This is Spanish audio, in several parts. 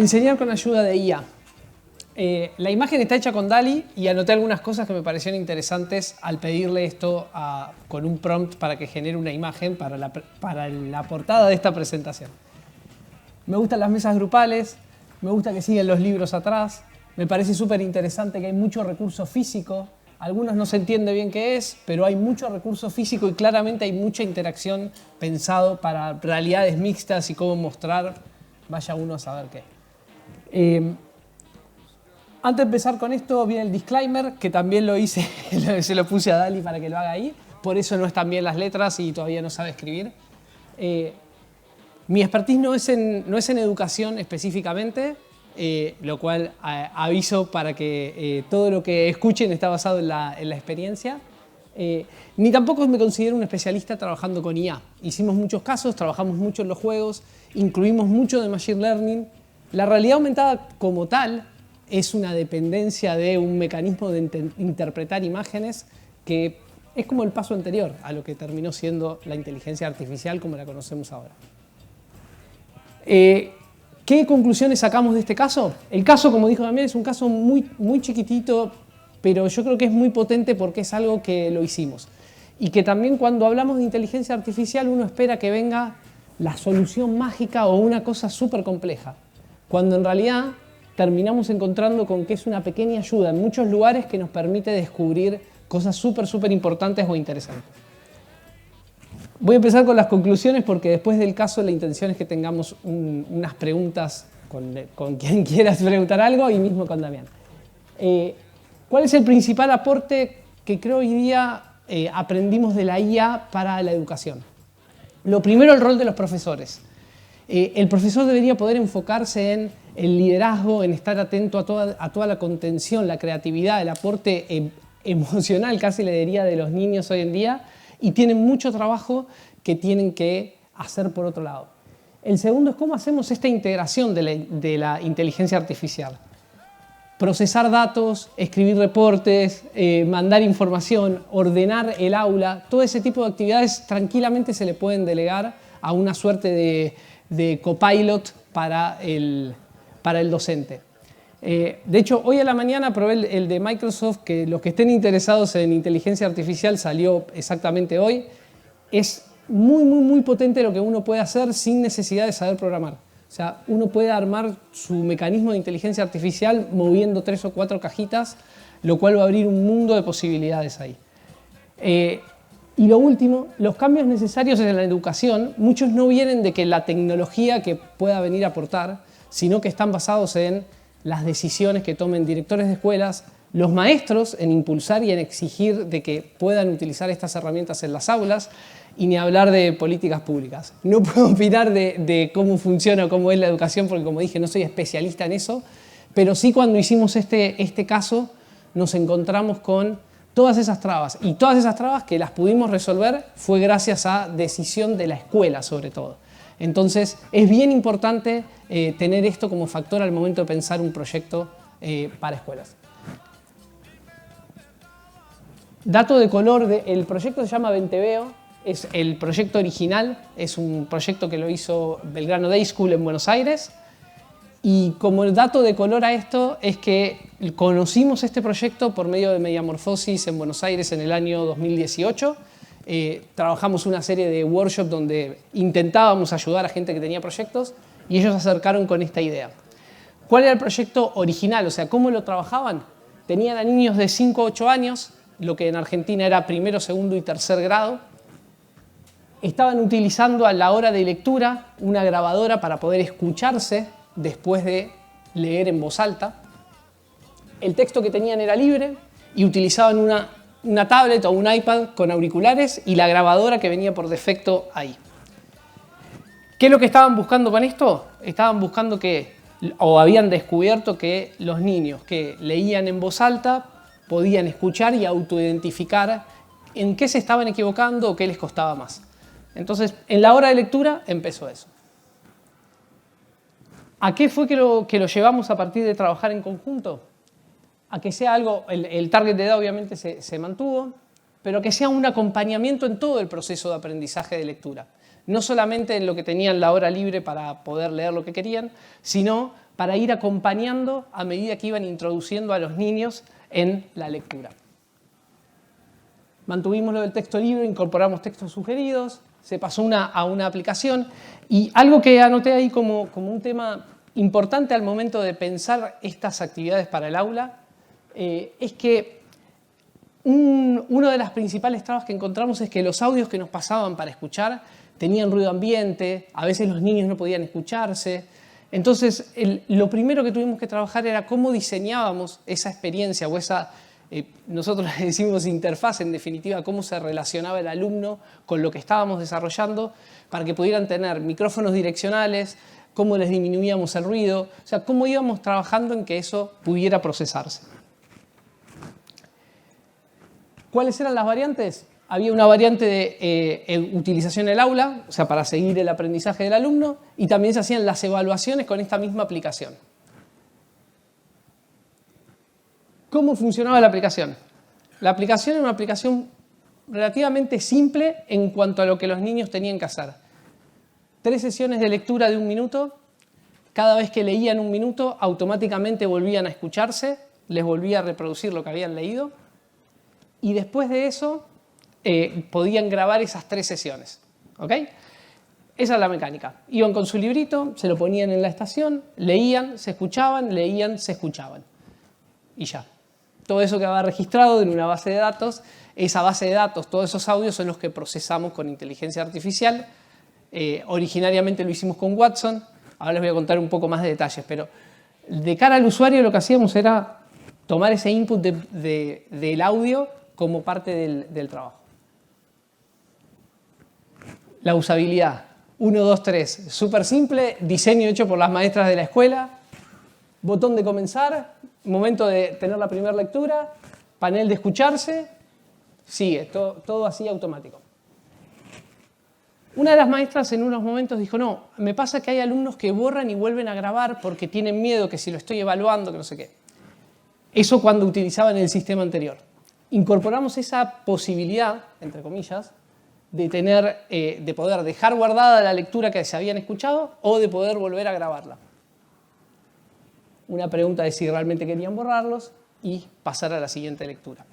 Enseñar con ayuda de IA. La imagen está hecha con DALL-E y anoté algunas cosas que me parecieron interesantes al pedirle esto con un prompt para que genere una imagen para la portada de esta presentación. Me gustan las mesas grupales, me gusta que siguen los libros atrás, me parece súper interesante que hay mucho recurso físico, algunos no se entiende bien qué es, pero hay mucho recurso físico y claramente hay mucha interacción pensado para realidades mixtas y cómo mostrar, vaya uno a saber qué. Antes de empezar con esto viene el disclaimer, que también lo hice, se lo puse a DALL-E para que lo haga ahí, por eso no están bien las letras y todavía no sabe escribir. Mi expertise no es en educación específicamente, lo cual aviso para que todo lo que escuchen está basado en la experiencia. Ni tampoco me considero un especialista trabajando con IA. Hicimos muchos casos, trabajamos mucho en los juegos, incluimos mucho de Machine Learning. La realidad aumentada como tal es una dependencia de un mecanismo de interpretar imágenes que es como el paso anterior a lo que terminó siendo la inteligencia artificial como la conocemos ahora. ¿Qué conclusiones sacamos de este caso? El caso, como dijo también, es un caso muy chiquitito, pero yo creo que es muy potente porque es algo que lo hicimos. Y que también cuando hablamos de inteligencia artificial uno espera que venga la solución mágica o una cosa súper compleja, cuando en realidad terminamos encontrando con que es una pequeña ayuda en muchos lugares que nos permite descubrir cosas súper importantes o interesantes. Voy a empezar con las conclusiones porque después del caso la intención es que tengamos unas preguntas con quien quieras preguntar algo y mismo con Damián. ¿Cuál es el principal aporte que creo hoy día aprendimos de la IA para la educación? Lo primero, el rol de los profesores. El profesor debería poder enfocarse en el liderazgo, en estar atento a toda la contención, la creatividad, el aporte emocional, casi le diría, de los niños hoy en día, y tienen mucho trabajo que tienen que hacer por otro lado. El segundo es cómo hacemos esta integración de la inteligencia artificial. Procesar datos, escribir reportes, mandar información, ordenar el aula, todo ese tipo de actividades tranquilamente se le pueden delegar a una suerte de copilot para el docente. De hecho, hoy a la mañana probé el de Microsoft, que los que estén interesados en inteligencia artificial salió exactamente hoy. Es muy potente lo que uno puede hacer sin necesidad de saber programar. O sea, uno puede armar su mecanismo de inteligencia artificial moviendo 3 o 4 cajitas, lo cual va a abrir un mundo de posibilidades ahí. Y lo último, los cambios necesarios en la educación, muchos no vienen de que la tecnología que pueda venir a aportar, sino que están basados en las decisiones que tomen directores de escuelas, los maestros en impulsar y en exigir de que puedan utilizar estas herramientas en las aulas, y ni hablar de políticas públicas. No puedo opinar de cómo funciona o cómo es la educación, porque como dije, no soy especialista en eso, pero sí cuando hicimos este caso nos encontramos con todas esas trabas, y todas esas trabas que las pudimos resolver fue gracias a decisión de la escuela sobre todo. Entonces es bien importante tener esto como factor al momento de pensar un proyecto para escuelas. Dato de color, el proyecto se llama Venteveo, es el proyecto original, es un proyecto que lo hizo Belgrano Day School en Buenos Aires. Y como el dato de color a esto es que conocimos este proyecto por medio de Mediamorfosis en Buenos Aires en el año 2018. Trabajamos una serie de workshops donde intentábamos ayudar a gente que tenía proyectos y ellos se acercaron con esta idea. ¿Cuál era el proyecto original? O sea, ¿cómo lo trabajaban? Tenían a niños de 5 a 8 años, lo que en Argentina era primero, segundo y tercer grado. Estaban utilizando a la hora de lectura una grabadora para poder escucharse después de leer en voz alta. El texto que tenían era libre y utilizaban una tablet o un iPad con auriculares y la grabadora que venía por defecto ahí. ¿Qué es lo que estaban buscando con esto? Estaban buscando o habían descubierto que los niños que leían en voz alta podían escuchar y autoidentificar en qué se estaban equivocando o qué les costaba más. Entonces, en la hora de lectura empezó eso. ¿A qué fue que lo llevamos a partir de trabajar en conjunto? A que sea algo, el target de edad obviamente se mantuvo, pero que sea un acompañamiento en todo el proceso de aprendizaje de lectura. No solamente en lo que tenían la hora libre para poder leer lo que querían, sino para ir acompañando a medida que iban introduciendo a los niños en la lectura. Mantuvimos lo del texto libre, incorporamos textos sugeridos, se pasó a una aplicación y algo que anoté ahí como un tema importante al momento de pensar estas actividades para el aula es que una de las principales trabas que encontramos es que los audios que nos pasaban para escuchar tenían ruido ambiente, a veces los niños no podían escucharse. Entonces, lo primero que tuvimos que trabajar era cómo diseñábamos esa experiencia o esa, nosotros le decimos interfaz, en definitiva, cómo se relacionaba el alumno con lo que estábamos desarrollando para que pudieran tener micrófonos direccionales, cómo les disminuíamos el ruido, o sea, cómo íbamos trabajando en que eso pudiera procesarse. ¿Cuáles eran las variantes? Había una variante de utilización en el aula, o sea, para seguir el aprendizaje del alumno, y también se hacían las evaluaciones con esta misma aplicación. ¿Cómo funcionaba la aplicación? La aplicación era una aplicación relativamente simple en cuanto a lo que los niños tenían que hacer. 3 sesiones de lectura de 1 minuto. Cada vez que leían 1 minuto, automáticamente volvían a escucharse, les volvía a reproducir lo que habían leído. Y después de eso, podían grabar esas 3 sesiones. ¿Ok? Esa es la mecánica. Iban con su librito, se lo ponían en la estación, leían, se escuchaban, leían, se escuchaban. Y ya. Todo eso quedaba registrado en una base de datos. Esa base de datos, todos esos audios son los que procesamos con inteligencia artificial. Originariamente lo hicimos con Watson. Ahora les voy a contar un poco más de detalles. Pero de cara al usuario lo que hacíamos era tomar ese input del audio como parte del trabajo. La usabilidad. 1, 2, 3. Súper simple. Diseño hecho por las maestras de la escuela. Botón de comenzar. Momento de tener la primera lectura. Panel de escucharse. Sigue. Todo así automático. Una de las maestras en unos momentos dijo, no, me pasa que hay alumnos que borran y vuelven a grabar porque tienen miedo que si lo estoy evaluando, que no sé qué. Eso cuando utilizaban el sistema anterior. Incorporamos esa posibilidad, entre comillas, de poder dejar guardada la lectura que se habían escuchado o de poder volver a grabarla. Una pregunta de si realmente querían borrarlos y pasar a la siguiente lectura.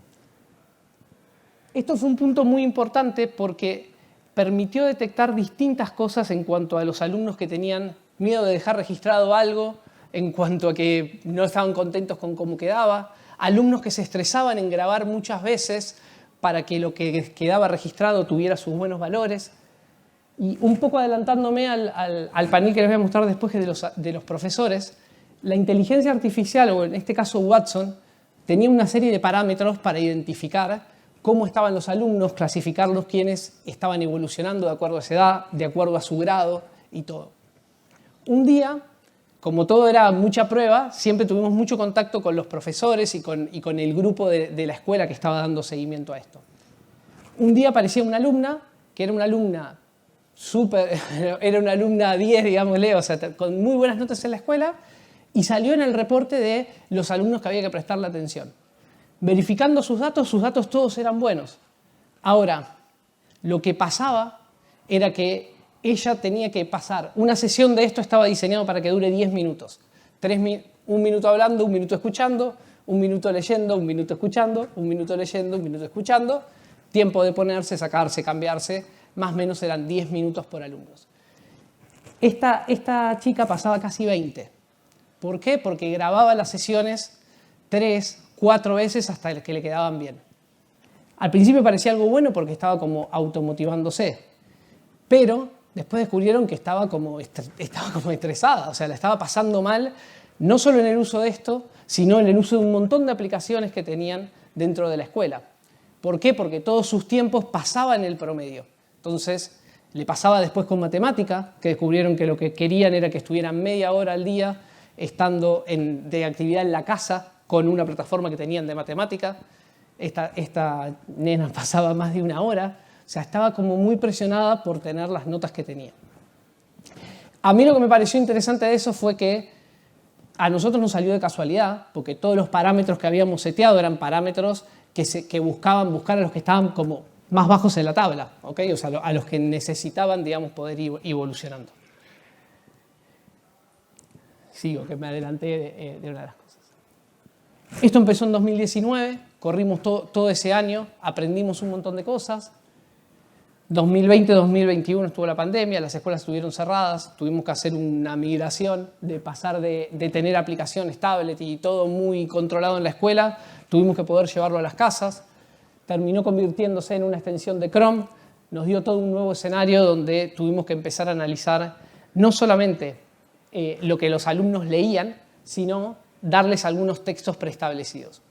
Esto fue un punto muy importante porque permitió detectar distintas cosas en cuanto a los alumnos que tenían miedo de dejar registrado algo, en cuanto a que no estaban contentos con cómo quedaba, alumnos que se estresaban en grabar muchas veces para que lo que quedaba registrado tuviera sus buenos valores. Y un poco adelantándome al panel que les voy a mostrar después de los profesores, la inteligencia artificial, o en este caso Watson, tenía una serie de parámetros para identificar cómo estaban los alumnos, clasificarlos quienes estaban evolucionando de acuerdo a esa edad, de acuerdo a su grado y todo. Un día, como todo era mucha prueba, siempre tuvimos mucho contacto con los profesores y con el grupo de la escuela que estaba dando seguimiento a esto. Un día aparecía una alumna, que era una alumna era una alumna 10, digámosle, o sea, con muy buenas notas en la escuela, y salió en el reporte de los alumnos que había que prestarle atención. Verificando sus datos todos eran buenos. Ahora, lo que pasaba era que ella tenía que pasar, una sesión de esto estaba diseñado para que dure 10 minutos. 1 minuto hablando, 1 minuto escuchando, 1 minuto leyendo, 1 minuto escuchando, 1 minuto leyendo, 1 minuto escuchando. Tiempo de ponerse, sacarse, cambiarse, más o menos eran 10 minutos por alumnos. Esta chica pasaba casi 20. ¿Por qué? Porque grababa las sesiones 3, 4 veces hasta que le quedaban bien. Al principio parecía algo bueno porque estaba como automotivándose, pero después descubrieron que estaba como estresada, o sea, la estaba pasando mal, no solo en el uso de esto, sino en el uso de un montón de aplicaciones que tenían dentro de la escuela. ¿Por qué? Porque todos sus tiempos pasaban el promedio. Entonces, le pasaba después con matemática, que descubrieron que lo que querían era que estuvieran media hora al día estando de actividad en la casa con una plataforma que tenían de matemática. Esta nena pasaba más de 1 hora, o sea, estaba como muy presionada por tener las notas que tenía. A mí lo que me pareció interesante de eso fue que a nosotros nos salió de casualidad, porque todos los parámetros que habíamos seteado eran parámetros que buscar a los que estaban como más bajos en la tabla, ¿ok? O sea, a los que necesitaban, digamos, poder ir evolucionando. sigo, que me adelanté de una de las cosas. Esto empezó en 2019, corrimos todo ese año, aprendimos un montón de cosas. 2020-2021 estuvo la pandemia, las escuelas estuvieron cerradas, tuvimos que hacer una migración de pasar de tener aplicaciones, tablet y todo muy controlado en la escuela, tuvimos que poder llevarlo a las casas, terminó convirtiéndose en una extensión de Chrome, nos dio todo un nuevo escenario donde tuvimos que empezar a analizar no solamente lo que los alumnos leían, sino darles algunos textos preestablecidos.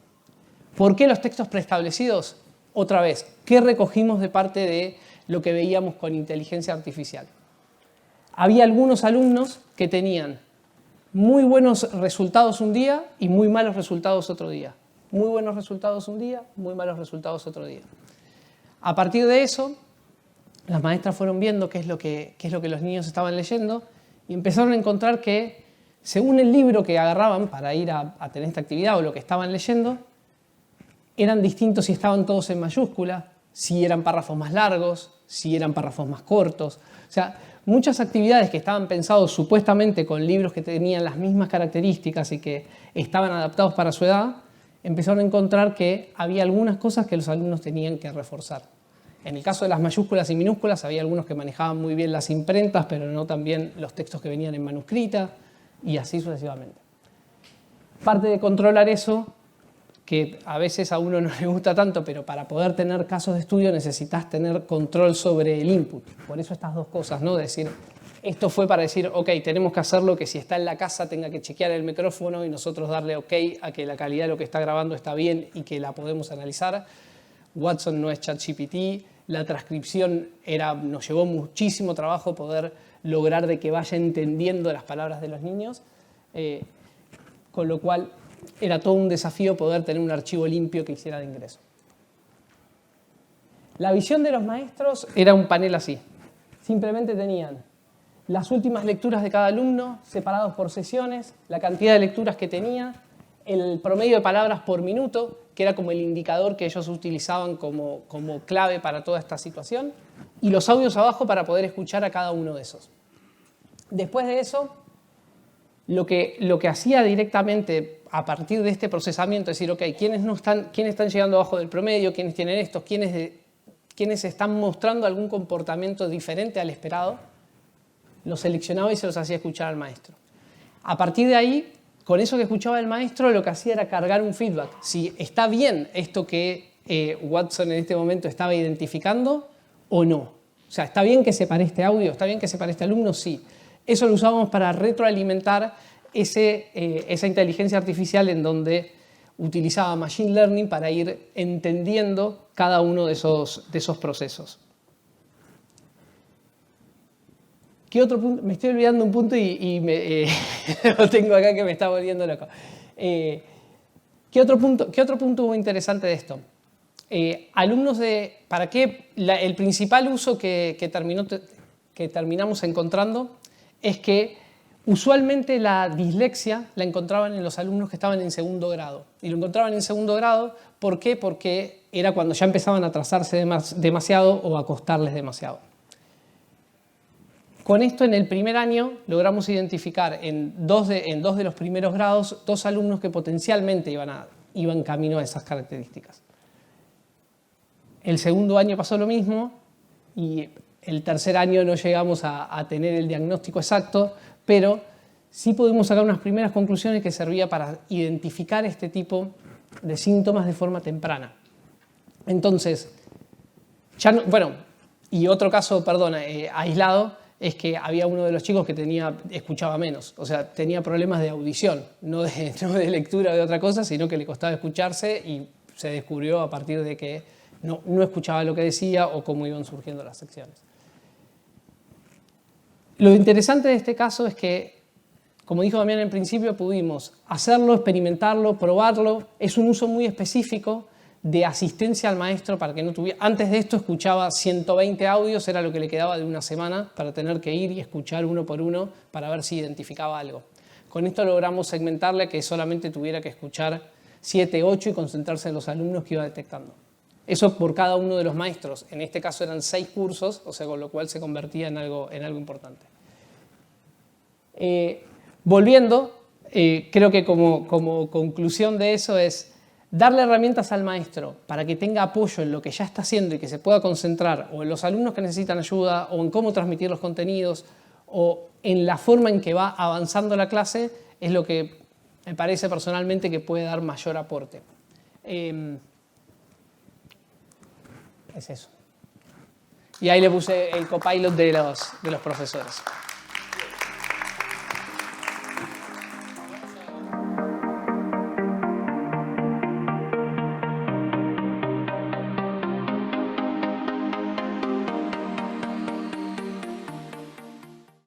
¿Por qué los textos preestablecidos? Otra vez, ¿qué recogimos de parte de lo que veíamos con inteligencia artificial? Había algunos alumnos que tenían muy buenos resultados un día y muy malos resultados otro día. Muy buenos resultados un día, muy malos resultados otro día. A partir de eso, las maestras fueron viendo qué es lo que los niños estaban leyendo y empezaron a encontrar que, según el libro que agarraban para ir a tener esta actividad o lo que estaban leyendo, eran distintos si estaban todos en mayúscula, si eran párrafos más largos, si eran párrafos más cortos. O sea, muchas actividades que estaban pensados supuestamente con libros que tenían las mismas características y que estaban adaptados para su edad, empezaron a encontrar que había algunas cosas que los alumnos tenían que reforzar. En el caso de las mayúsculas y minúsculas, había algunos que manejaban muy bien las imprentas, pero no tan bien los textos que venían en manuscrita, y así sucesivamente. Parte de controlar eso, que a veces a uno no le gusta tanto, pero para poder tener casos de estudio necesitas tener control sobre el input. Por eso estas dos cosas, ¿no? Decir, esto fue para decir, ok, tenemos que hacerlo, que si está en la casa tenga que chequear el micrófono y nosotros darle ok a que la calidad de lo que está grabando está bien y que la podemos analizar. Watson no es ChatGPT, la transcripción nos llevó muchísimo trabajo poder lograr de que vaya entendiendo las palabras de los niños, con lo cual era todo un desafío poder tener un archivo limpio que hiciera de ingreso. La visión de los maestros era un panel así. Simplemente tenían las últimas lecturas de cada alumno separados por sesiones, la cantidad de lecturas que tenía, el promedio de palabras por minuto, que era como el indicador que ellos utilizaban como clave para toda esta situación, y los audios abajo para poder escuchar a cada uno de esos. Después de eso, lo que hacía directamente a partir de este procesamiento, es decir, ok, ¿quiénes están llegando abajo del promedio? ¿Quiénes tienen esto? ¿Quiénes están mostrando algún comportamiento diferente al esperado? Los seleccionaba y se los hacía escuchar al maestro. A partir de ahí, con eso que escuchaba el maestro, lo que hacía era cargar un feedback. Si está bien esto que Watson en este momento estaba identificando o no. O sea, ¿está bien que separe este audio? ¿Está bien que separe este alumno? Sí. Eso lo usábamos para retroalimentar esa inteligencia artificial en donde utilizaba Machine Learning para ir entendiendo cada uno de esos procesos. ¿Qué otro punto? Me estoy olvidando un punto y lo tengo acá que me está volviendo loco. ¿Qué otro punto hubo interesante de esto? ¿Para qué? El principal uso que terminamos encontrando es que usualmente la dislexia la encontraban en los alumnos que estaban en segundo grado. Y lo encontraban en segundo grado, ¿por qué? Porque era cuando ya empezaban a atrasarse demasiado o a costarles demasiado. Con esto, en el primer año, logramos identificar en dos de los primeros grados 2 alumnos que potencialmente iban camino a esas características. El segundo año pasó lo mismo y el tercer año no llegamos a tener el diagnóstico exacto, pero sí pudimos sacar unas primeras conclusiones que servía para identificar este tipo de síntomas de forma temprana. Entonces, y otro caso, aislado, es que había uno de los chicos que escuchaba menos, o sea, tenía problemas de audición, no de lectura o de otra cosa, sino que le costaba escucharse y se descubrió a partir de que no escuchaba lo que decía o cómo iban surgiendo las secciones. Lo interesante de este caso es que, como dijo Damián en principio, pudimos hacerlo, experimentarlo, probarlo. Es un uso muy específico de asistencia al maestro para que no tuviera... Antes de esto escuchaba 120 audios, era lo que le quedaba de una semana para tener que ir y escuchar uno por uno para ver si identificaba algo. Con esto logramos segmentarle que solamente tuviera que escuchar 7, 8 y concentrarse en los alumnos que iba detectando. Eso por cada uno de los maestros. En este caso eran 6 cursos, o sea, con lo cual se convertía en algo importante. Volviendo, creo que como conclusión de eso es darle herramientas al maestro para que tenga apoyo en lo que ya está haciendo y que se pueda concentrar o en los alumnos que necesitan ayuda o en cómo transmitir los contenidos o en la forma en que va avanzando la clase es lo que me parece personalmente que puede dar mayor aporte. Es eso. Y ahí le puse el copilot de los profesores.